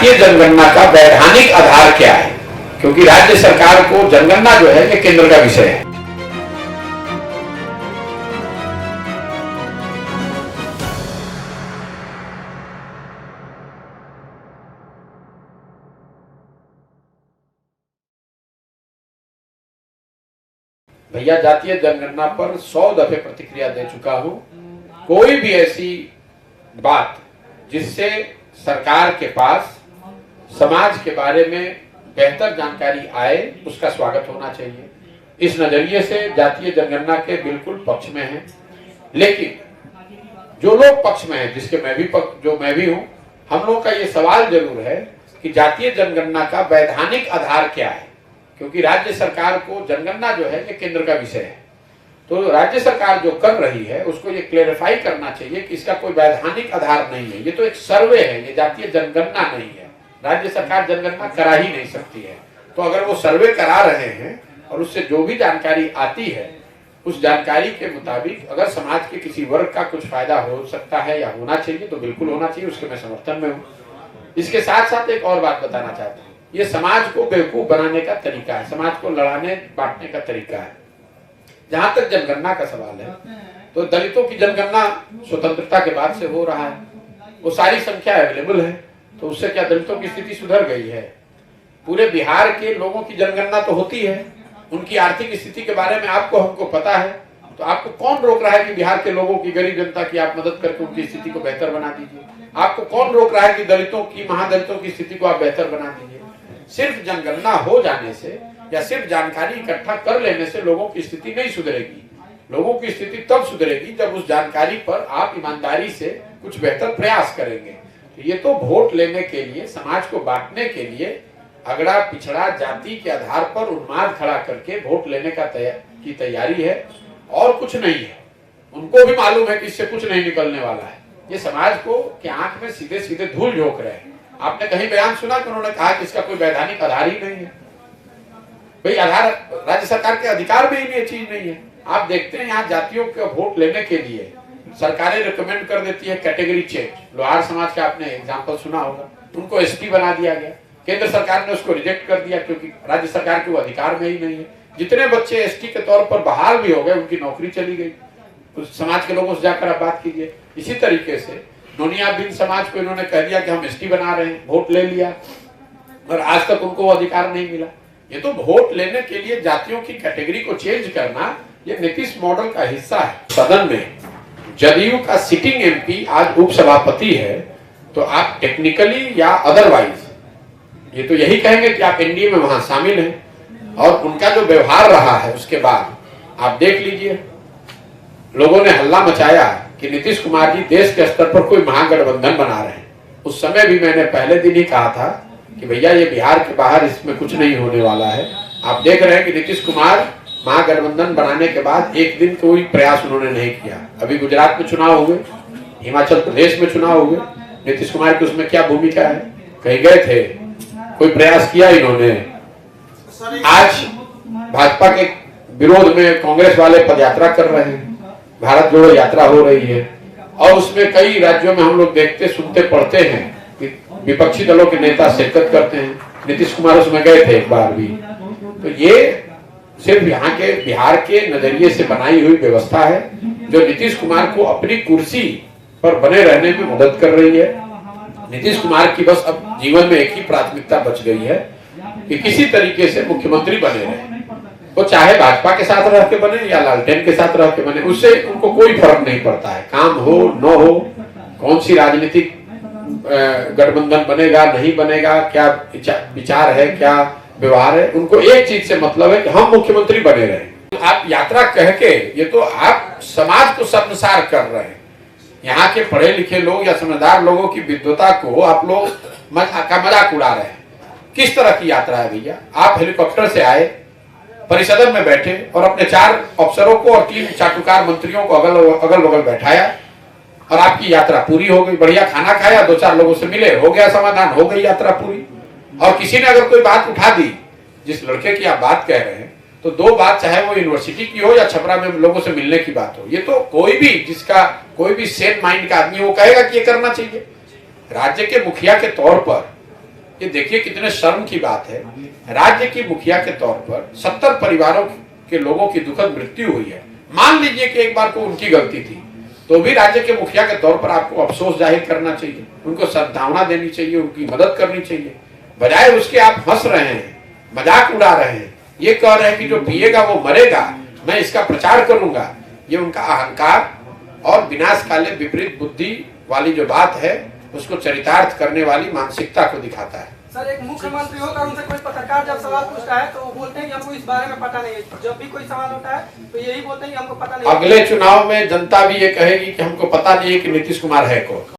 जातीय जनगणना का वैधानिक आधार क्या है, क्योंकि राज्य सरकार को जनगणना जो है ये केंद्र का विषय है। भैया, जातीय जनगणना पर 100 दफे प्रतिक्रिया दे चुका हूं। कोई भी ऐसी बात जिससे सरकार के पास समाज के बारे में बेहतर जानकारी आए, उसका स्वागत होना चाहिए। इस नजरिए से जातीय जनगणना के बिल्कुल पक्ष में है। लेकिन जो लोग पक्ष में हैं, जिसके मैं भी हूं, हम लोग का ये सवाल जरूर है कि जातीय जनगणना का वैधानिक आधार क्या है, क्योंकि राज्य सरकार को जनगणना जो है ये केंद्र का विषय है। तो राज्य सरकार जो कर रही है उसको ये क्लेरिफाई करना चाहिए कि इसका कोई वैधानिक आधार नहीं है। ये तो एक सर्वे है, ये जातीय जनगणना नहीं है। राज्य सरकार जनगणना करा ही नहीं सकती है। तो अगर वो सर्वे करा रहे हैं और उससे जो भी जानकारी आती है, उस जानकारी के मुताबिक अगर समाज के किसी वर्ग का कुछ फायदा हो सकता है या होना चाहिए तो बिल्कुल होना चाहिए, उसके मैं समर्थन में हूँ। इसके साथ साथ एक और बात बताना चाहता हूँ, ये समाज को बेवकूफ बनाने का तरीका है, समाज को लड़ाने बांटने का तरीका है। जहां तक जनगणना का सवाल है, तो दलितों की जनगणना स्वतंत्रता के बाद से हो रहा है, वो सारी संख्या अवेलेबल है, तो उससे क्या दलितों की स्थिति सुधर गई है? पूरे बिहार के लोगों की जनगणना तो होती है, उनकी आर्थिक स्थिति के बारे में आपको हमको पता है, तो आपको कौन रोक रहा है कि बिहार के लोगों की, गरीब जनता की आप मदद करके उनकी स्थिति को बेहतर बना दीजिए? आपको कौन रोक रहा है कि दलितों की, महादलितों की स्थिति को आप बेहतर बना दीजिए? सिर्फ जनगणना हो जाने से या सिर्फ जानकारी इकट्ठा कर लेने से लोगों की स्थिति नहीं सुधरेगी। लोगों की स्थिति तब सुधरेगी जब उस जानकारी पर आप ईमानदारी से कुछ बेहतर प्रयास करेंगे। तो ये तो वोट लेने के लिए, समाज को बांटने के लिए अगड़ा पिछड़ा जाति के आधार पर उन्माद खड़ा करके वोट लेने की तैयारी है, और कुछ नहीं है। उनको भी मालूम है कि इससे कुछ नहीं निकलने वाला है। ये समाज को की आंख में सीधे सीधे धूल झोंक रहे हैं। आपने कहीं बयान सुना कि उन्होंने कहा कि इसका कोई वैधानिक आधार ही नहीं है? भाई, आधार राज्य सरकार के अधिकार में ही ये चीज नहीं है। आप देखते हैं यहाँ जातियों के वोट लेने के लिए सरकारें रिकमेंड कर देती है कैटेगरी चेंज। लोहार समाज का आपने एग्जांपल सुना होगा, उनको एसटी बना दिया गया। केंद्र सरकार ने उसको रिजेक्ट कर दिया क्योंकि राज्य सरकार के वो अधिकार में ही नहीं है। जितने बच्चे एसटी के तौर पर बहाल भी हो गए, उनकी नौकरी चली गई। उस समाज के लोगों से जाकर आप बात कीजिए। इसी तरीके से नोनियाबिन समाज को इन्होंने कह दिया कि हम एसटी बना रहे हैं, वोट ले लिया, और आज तक उनको वो अधिकार नहीं मिला। ये तो वोट लेने के लिए जातियों की कैटेगरी को चेंज करना, ये नीतीश मॉडल का हिस्सा है। सदन में जदयू का सिटिंग एमपी आज उपसभापति है, तो आप टेक्निकली या अदरवाइज ये तो यही कहेंगे कि आप एनडीए में वहां शामिल हैं, और उनका जो व्यवहार रहा है उसके बाद आप देख लीजिए। लोगों ने हल्ला मचाया कि नीतीश कुमार जी देश के स्तर पर कोई महागठबंधन बना रहे हैं। उस समय भी मैंने पहले दिन ही कहा था कि भैया ये बिहार के बाहर, इसमें कुछ नहीं होने वाला है। आप देख रहे हैं कि नीतीश कुमार महागठबंधन बनाने के बाद एक दिन कोई प्रयास उन्होंने नहीं किया। अभी गुजरात में चुनाव हुए, हिमाचल प्रदेश में चुनाव हुए, नीतीश कुमार की उसमें क्या भूमिका है? कहीं गए थे? कोई प्रयास किया इन्होंने? आज भाजपा के विरोध में कांग्रेस वाले पदयात्रा कर रहे हैं, भारत जोड़ो यात्रा हो रही है, और उसमें कई राज्यों में हम लोग देखते, सुनते, पढ़ते हैं कि विपक्षी दलों के नेता शिरकत करते हैं। नीतीश कुमार उसमें गए थे एक बार भी। तो ये सिर्फ यहाँ के बिहार के नजरिए से बनाई हुई व्यवस्था है, जो नीतीश कुमार को अपनी कुर्सी पर बने रहने में मदद कर रही है। नीतीश कुमार की बस अब जीवन में एक ही प्राथमिकता बच गई है कि किसी तरीके से मुख्यमंत्री बने रहे। वो चाहे भाजपा के साथ रह के बने या लालटेन के साथ रह के बने, उससे उनको कोई फर्क नहीं पड़ता है। काम हो न हो, कौन सी राजनीतिक गठबंधन बनेगा नहीं बनेगा, क्या विचार है, क्या व्यवहार है, उनको एक चीज से मतलब है कि हम मुख्यमंत्री बने रहे। तो आप यात्रा कह के, ये तो आप समाज को शर्मसार कर रहे हैं। यहाँ के पढ़े लिखे लोग या समझदार लोगों की विद्वता को आप लोग का मजाक उड़ा रहे हैं। किस तरह की यात्रा है भैया? आप हेलीकॉप्टर से आए, परिसदन में बैठे और अपने 4 अफसरों को और 3 चाटुकार मंत्रियों को अगल बगल बैठाया, और आपकी यात्रा पूरी हो गई। बढ़िया खाना खाया, 2-4 लोगों से मिले, हो गया समाधान, हो गई यात्रा पूरी। और किसी ने अगर कोई बात उठा दी, जिस लड़के की आप बात कह रहे हैं, तो 2 बात, चाहे वो यूनिवर्सिटी की हो या छपरा में लोगों से मिलने की बात हो, ये तो कोई भी, जिसका कोई भी सेन माइंड का आदमी, वो कहेगा कि ये करना चाहिए। राज्य के मुखिया के तौर पर ये देखिए कितने शर्म की बात है। राज्य की मुखिया के तौर पर 70 परिवारों के लोगों की दुखद मृत्यु हुई है। मान लीजिए कि एक बार को उनकी गलती थी, तो भी राज्य के मुखिया के तौर पर आपको अफसोस जाहिर करना चाहिए, उनको सद्भावना देनी चाहिए, उनकी मदद करनी चाहिए। बजाय उसके आप हंस रहे हैं, मजाक उड़ा रहे हैं, ये कह रहे हैं कि जो पिएगा वो मरेगा, मैं इसका प्रचार करूंगा। ये उनका अहंकार और विनाशकाले विपरीत बुद्धि वाली जो बात है, उसको चरितार्थ करने वाली मानसिकता को दिखाता है। सर, एक मुख्यमंत्री होकर उनसे कोई पत्रकार जब सवाल पूछता है तो वो बोलते हैं कि हमको इस बारे में पता नहीं है। जब भी कोई सवाल होता है तो यही बोलते हैं कि हमको पता नहीं है। अगले चुनाव में जनता भी ये कहेगी कि हमको पता नहीं है कि नीतीश कुमार है कौन।